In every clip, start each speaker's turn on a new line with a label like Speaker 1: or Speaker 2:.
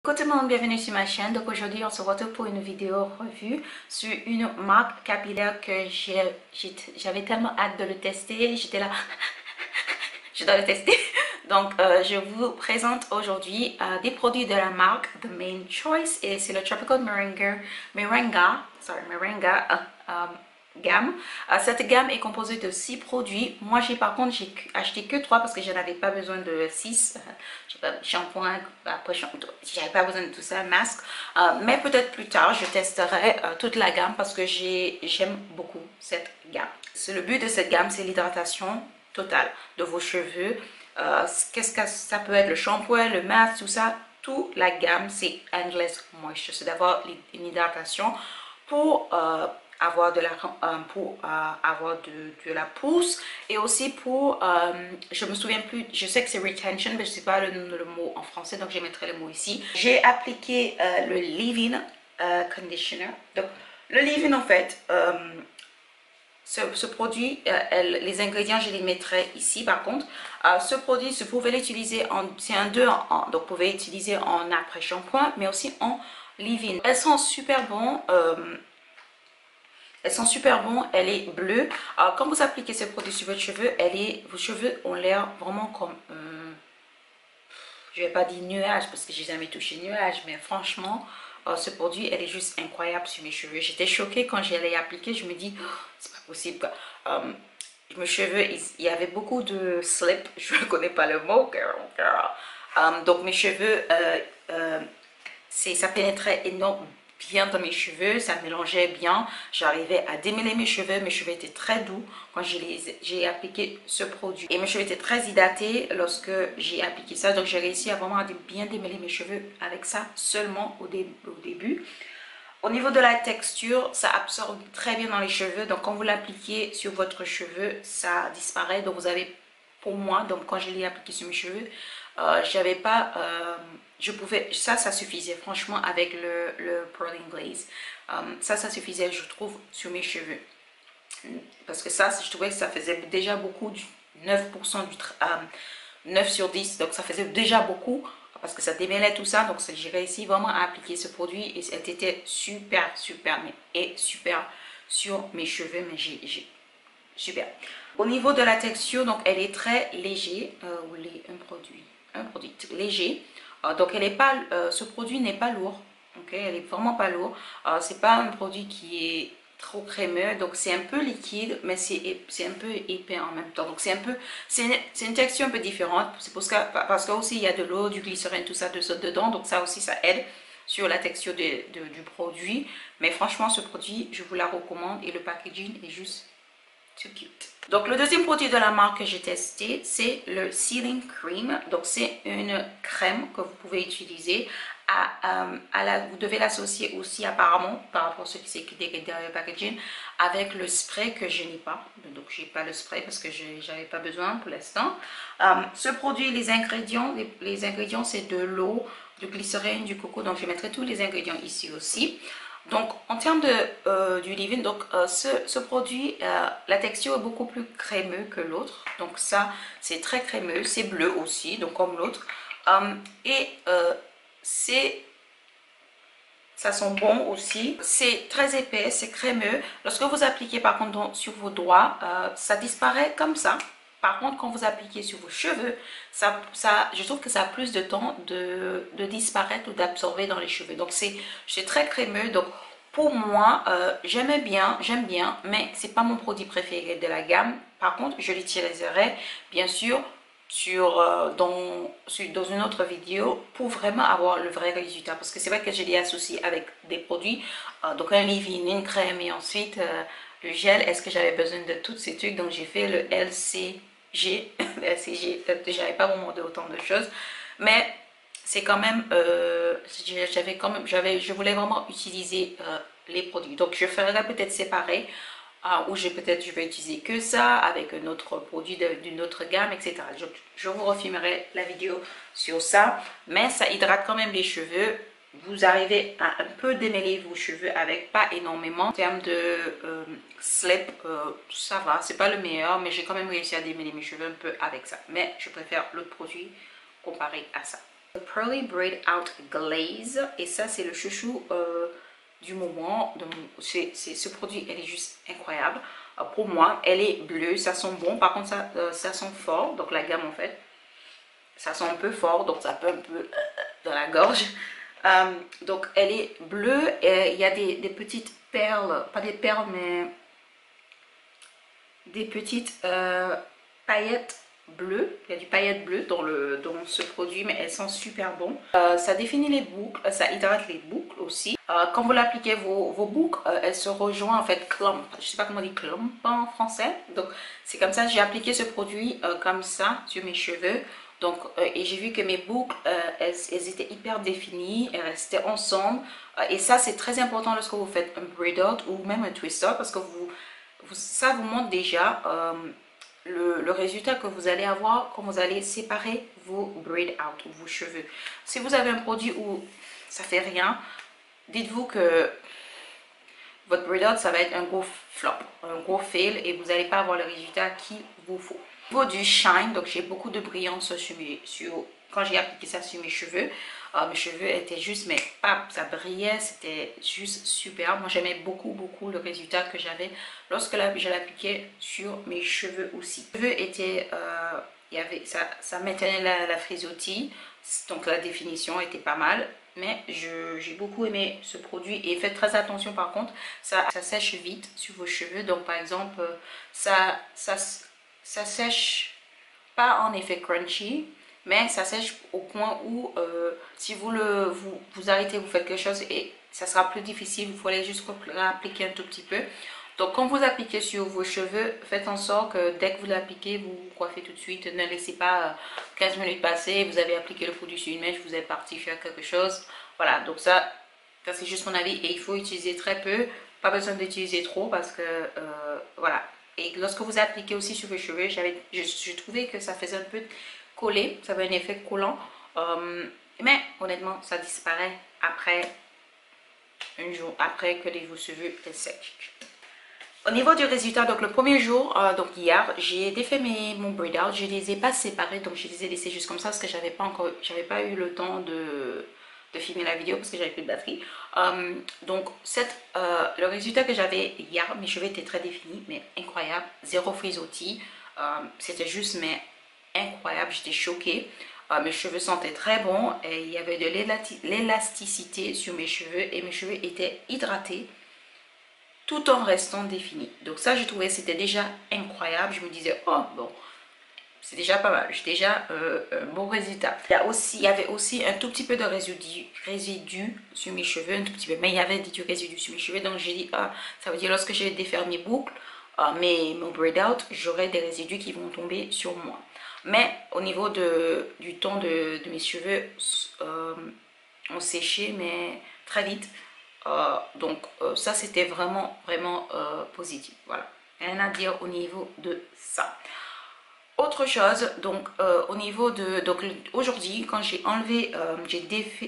Speaker 1: Coucou tout le monde, bienvenue sur ma chaîne. Donc aujourd'hui on se retrouve pour une vidéo revue sur une marque capillaire que j'avais tellement hâte de le tester. J'étais là, je dois le tester. Donc je vous présente aujourd'hui des produits de la marque The Main Choice et c'est le Tropical Moringa gamme. Cette gamme est composée de 6 produits. Moi par contre j'ai acheté que 3 parce que je n'avais pas besoin de 6. Shampoing, après j'avais pas besoin de tout ça, masque. Mais peut-être plus tard je testerai toute la gamme parce que j'aime beaucoup cette gamme. Le but de cette gamme, c'est l'hydratation totale de vos cheveux. Qu'est-ce que ça peut être, le shampoing, le masque, tout ça, toute la gamme c'est Endless Moisture. C'est d'avoir une hydratation pour avoir de la pousse et aussi pour je me souviens plus, je sais que c'est retention mais je sais pas le mot en français, donc je mettrai le mot ici. J'ai appliqué le leave-in conditioner. Donc le leave-in en fait, ce produit, les ingrédients je les mettrai ici. Par contre ce produit, vous pouvez l'utiliser c'est un 2 en 1, donc vous pouvez l'utiliser en après shampoing mais aussi en leave-in. Elles sont super bons. Elles sont super bons, elle est bleue. Alors, quand vous appliquez ce produit sur votre cheveu, vos cheveux ont l'air vraiment comme, je vais pas dire nuage parce que j'ai jamais touché nuage, mais franchement, ce produit, elle est juste incroyable sur mes cheveux. J'étais choquée quand je l'ai appliqué, je me dis, oh, c'est pas possible quoi. Mes cheveux, il y avait beaucoup de slip, je ne connais pas le mot, girl. Donc mes cheveux, ça pénétrait énormément bien dans mes cheveux, ça mélangeait bien, j'arrivais à démêler mes cheveux étaient très doux quand j'ai appliqué ce produit et mes cheveux étaient très hydratés lorsque j'ai appliqué ça, donc j'ai réussi à vraiment bien démêler mes cheveux avec ça seulement au début. Au niveau de la texture, ça absorbe très bien dans les cheveux, donc quand vous l'appliquez sur votre cheveu, ça disparaît. Donc vous avez, pour moi, donc quand je l'ai appliqué sur mes cheveux, j'avais pas, ça suffisait franchement avec le Pearling Glaze. Ça suffisait, je trouve, sur mes cheveux. Parce que ça, je trouvais que ça faisait déjà beaucoup, 9% 9 sur 10, donc ça faisait déjà beaucoup parce que ça démêlait tout ça. Donc j'ai réussi vraiment à appliquer ce produit et elle était super sur mes cheveux, mais super. Au niveau de la texture, donc elle est très léger, un produit léger. Donc elle est pas, ce produit n'est pas lourd, ok, elle est vraiment pas lourd. C'est pas un produit qui est trop crémeux, donc c'est un peu liquide mais c'est un peu épais en même temps, donc c'est une texture un peu différente. C'est parce que aussi il y a de l'eau, du glycérine, tout ça dedans, donc ça aussi ça aide sur la texture du produit. Mais franchement ce produit je vous la recommande et le packaging est juste too cute. Donc le deuxième produit de la marque que j'ai testé, c'est le Sealing Cream. Donc c'est une crème que vous pouvez utiliser. Vous devez l'associer aussi apparemment, par rapport à ce qui est derrière le packaging, avec le spray que je n'ai pas. Donc j'ai pas le spray parce que j'avais pas besoin pour l'instant. Ce produit, les ingrédients c'est de l'eau, du glycérine, du coco. Donc je mettrai tous les ingrédients ici aussi. Donc en termes du leave-in, donc ce produit, la texture est beaucoup plus crémeux que l'autre. Donc ça c'est très crémeux, c'est bleu aussi, donc comme l'autre. Ça sent bon aussi. C'est très épais, c'est crémeux. Lorsque vous appliquez par contre sur vos doigts, ça disparaît comme ça. Par contre, quand vous appliquez sur vos cheveux, je trouve que ça a plus de temps de disparaître ou d'absorber dans les cheveux. Donc c'est très crémeux. Donc pour moi, j'aime bien, mais c'est pas mon produit préféré de la gamme. Par contre, je l'utiliserai bien sûr dans une autre vidéo pour vraiment avoir le vrai résultat, parce que c'est vrai que je l'ai associé avec des produits, donc un leave-in, une crème et ensuite le gel. Est-ce que j'avais besoin de tous ces trucs? Donc j'ai fait le LCG. Le LCG, j'avais pas vraiment de autant de choses, mais c'est quand même, je voulais vraiment utiliser les produits. Donc je ferai peut-être séparé, ou je vais utiliser que ça avec un autre produit d'une autre gamme, etc. Je vous refilmerai la vidéo sur ça, mais ça hydrate quand même les cheveux. Vous arrivez à un peu démêler vos cheveux avec, pas énormément. En termes de slip, ça va, c'est pas le meilleur, mais j'ai quand même réussi à démêler mes cheveux un peu avec ça. Mais je préfère l'autre produit comparé à ça. Pearly Braid Out Glaze. Et ça, c'est le chouchou du moment. Ce produit, elle est juste incroyable. Pour moi, elle est bleue, ça sent bon. Par contre, ça sent fort. Donc la gamme, en fait, ça sent un peu fort. Donc ça peut un peu dans la gorge. Donc elle est bleue. Et il y a des petites perles. Pas des perles, mais des petites paillettes bleues. Il y a du paillette bleu dans ce produit, mais elles sont super bon. Ça définit les boucles, ça hydrate les boucles aussi. Quand vous l'appliquez, vos boucles, elles se rejoignent en fait clump. Je sais pas comment on dit clump en français. Donc c'est comme ça, j'ai appliqué ce produit comme ça sur mes cheveux. Donc, et j'ai vu que mes boucles, elles étaient hyper définies, elles restaient ensemble. Et ça, c'est très important lorsque vous faites un braid out ou même un twister, parce que ça vous montre déjà le résultat que vous allez avoir quand vous allez séparer vos braid out ou vos cheveux. Si vous avez un produit où ça fait rien, dites-vous que votre braid out, ça va être un gros flop, un gros fail, et vous n'allez pas avoir le résultat qu'il vous faut. Au niveau du shine, donc j'ai beaucoup de brillance quand j'ai appliqué ça sur mes cheveux étaient juste, mais pap, ça brillait, c'était juste super. Moi j'aimais beaucoup le résultat que j'avais lorsque je l'appliquais sur mes cheveux aussi. Les cheveux étaient, ça maintenait la frisottie, donc la définition était pas mal. Mais j'ai beaucoup aimé ce produit, et faites très attention par contre, ça sèche vite sur vos cheveux. Donc par exemple, ça sèche pas en effet crunchy, mais ça sèche au point où si vous arrêtez, vous faites quelque chose, et ça sera plus difficile, il faut aller juste appliquer un tout petit peu. Donc quand vous appliquez sur vos cheveux, faites en sorte que dès que vous l'appliquez, vous vous coiffez tout de suite. Ne laissez pas 15 minutes passer, vous avez appliqué le produit sur une mèche, vous êtes parti faire quelque chose. Voilà, donc ça c'est juste mon avis, et il faut utiliser très peu, pas besoin d'utiliser trop, parce que voilà. Et lorsque vous appliquez aussi sur vos cheveux, je trouvais que ça faisait un peu collé, ça avait un effet collant, mais honnêtement ça disparaît après un jour, après que vos cheveux sèchent. Au niveau du résultat, donc le premier jour, donc hier, j'ai défait mon braid out, je les ai pas séparés, donc je les ai laissés juste comme ça parce que j'avais pas eu le temps de filmer la vidéo parce que j'avais plus de batterie. Donc le résultat que j'avais hier, mes cheveux étaient très définis, mais incroyable, zéro frisottis, c'était juste mais incroyable, j'étais choquée. Mes cheveux sentaient très bon, et il y avait de l'élasticité sur mes cheveux, et mes cheveux étaient hydratés tout en restant définis. Donc ça, je trouvais c'était déjà incroyable. Je me disais, oh bon, c'est déjà pas mal, j'ai déjà un bon résultat. Il y avait aussi un tout petit peu de résidu sur mes cheveux, un tout petit peu, mais il y avait du résidu sur mes cheveux. Donc j'ai dit, ah, ça veut dire lorsque je vais défaire mes boucles, mon braid out, j'aurai des résidus qui vont tomber sur moi. Mais au niveau du temps de mes cheveux, ont séché, mais très vite. Donc ça c'était vraiment positif. Voilà, rien à dire au niveau de ça. Autre chose, donc au niveau de, donc aujourd'hui quand j'ai enlevé,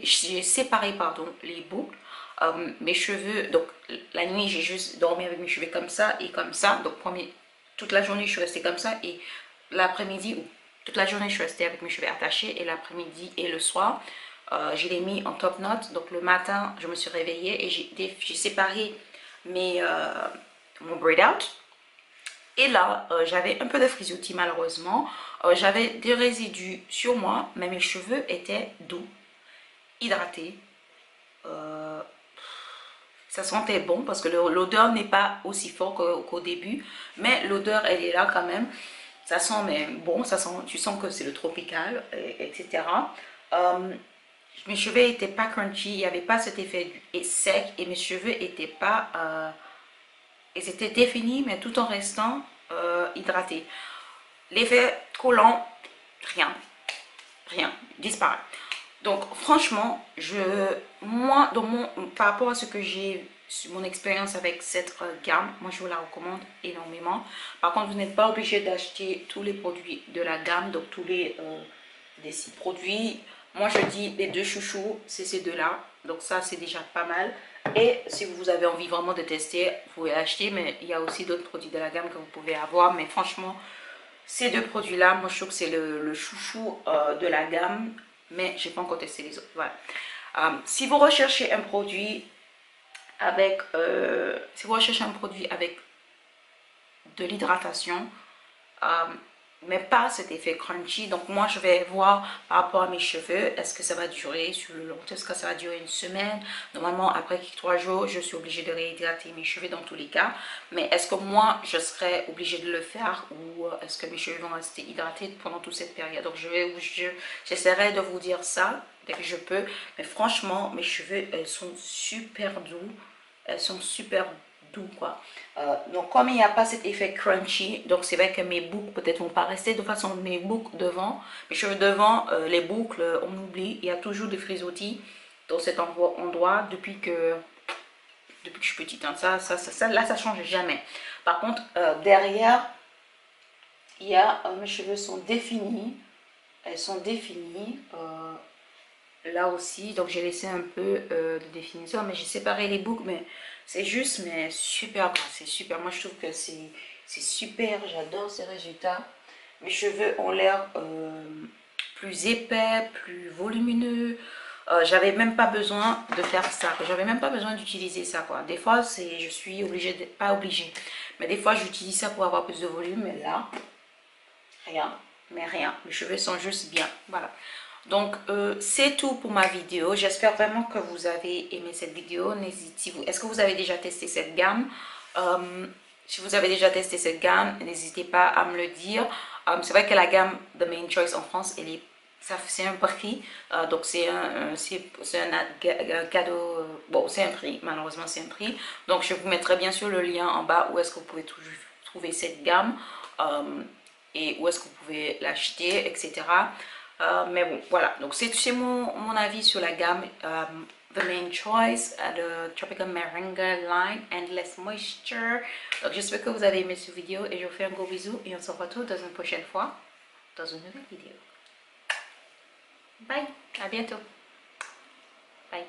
Speaker 1: j'ai séparé pardon les boucles, mes cheveux, donc la nuit j'ai juste dormi avec mes cheveux comme ça et comme ça. Donc toute la journée je suis restée comme ça, et l'après-midi, ou toute la journée je suis restée avec mes cheveux attachés, et l'après-midi et le soir je l'ai mis en top knot. Donc le matin je me suis réveillée et j'ai séparé mon braid out. Et là j'avais un peu de frisottis malheureusement, j'avais des résidus sur moi, mais mes cheveux étaient doux, hydratés, ça sentait bon parce que l'odeur n'est pas aussi forte qu'au début, mais l'odeur elle est là quand même, ça sent mais bon, ça sent, tu sens que c'est le tropical, etc. Mes cheveux n'étaient pas crunchy, il n'y avait pas cet effet sec, et mes cheveux n'étaient pas... ils étaient définis, mais tout en restant hydratés. L'effet collant, rien, disparaît. Donc franchement, moi, par rapport à ce que j'ai, mon expérience avec cette gamme, moi je vous la recommande énormément. Par contre, vous n'êtes pas obligé d'acheter tous les produits de la gamme, donc tous les 6 produits. Moi je dis les 2 chouchous, c'est ces 2-là. Donc ça c'est déjà pas mal. Et si vous avez envie vraiment de tester, vous pouvez acheter. Mais il y a aussi d'autres produits de la gamme que vous pouvez avoir. Mais franchement, ces 2 produits-là, moi je trouve que c'est le chouchou de la gamme. mais j'ai pas encore testé les autres. Voilà. Si vous recherchez un produit avec de l'hydratation, mais pas cet effet crunchy, donc moi je vais voir par rapport à mes cheveux, est-ce que ça va durer sur le long terme, est-ce que ça va durer une semaine. Normalement après 3 jours je suis obligée de réhydrater mes cheveux dans tous les cas, mais est-ce que moi je serai obligée de le faire, ou est-ce que mes cheveux vont rester hydratés pendant toute cette période. Donc j'essaierai de vous dire ça dès que je peux, mais franchement mes cheveux elles sont super doux, elles sont super doux quoi. Donc comme il n'y a pas cet effet crunchy, donc c'est vrai que mes boucles peut-être vont pas rester. De toute façon mes boucles devant, mes cheveux devant, les boucles on oublie, il y a toujours des frisottis dans cet endroit depuis que je suis petite, hein. Là ça change jamais. Par contre derrière il y a mes cheveux sont définis, elles sont définies là aussi, donc j'ai laissé un peu de définition, mais j'ai séparé les boucles, mais c'est juste, mais super, c'est super. Moi je trouve que c'est super, j'adore ces résultats. Mes cheveux ont l'air plus épais, plus volumineux. J'avais même pas besoin de faire ça, j'avais même pas besoin d'utiliser ça quoi. Des fois je suis obligée, pas obligée, mais des fois j'utilise ça pour avoir plus de volume, mais là rien, mais rien, mes cheveux sont juste bien, voilà. Donc c'est tout pour ma vidéo, j'espère vraiment que vous avez aimé cette vidéo. N'hésitez-vous, est-ce que vous avez déjà testé cette gamme? Si vous avez déjà testé cette gamme, n'hésitez pas à me le dire. C'est vrai que la gamme The Main Choice en France, c'est un prix, donc c'est un cadeau, bon c'est un prix, malheureusement c'est un prix. Donc je vous mettrai bien sûr le lien en bas où est-ce que vous pouvez trouver cette gamme, et où est-ce que vous pouvez l'acheter, etc. Mais bon, voilà, donc c'est mon avis sur la gamme The Main Choice, le Tropical Moringa Line Endless Moisture. Donc j'espère que vous avez aimé cette vidéo et je vous fais un gros bisou et on se retrouve dans une prochaine fois dans une nouvelle vidéo. Bye, à bientôt. Bye.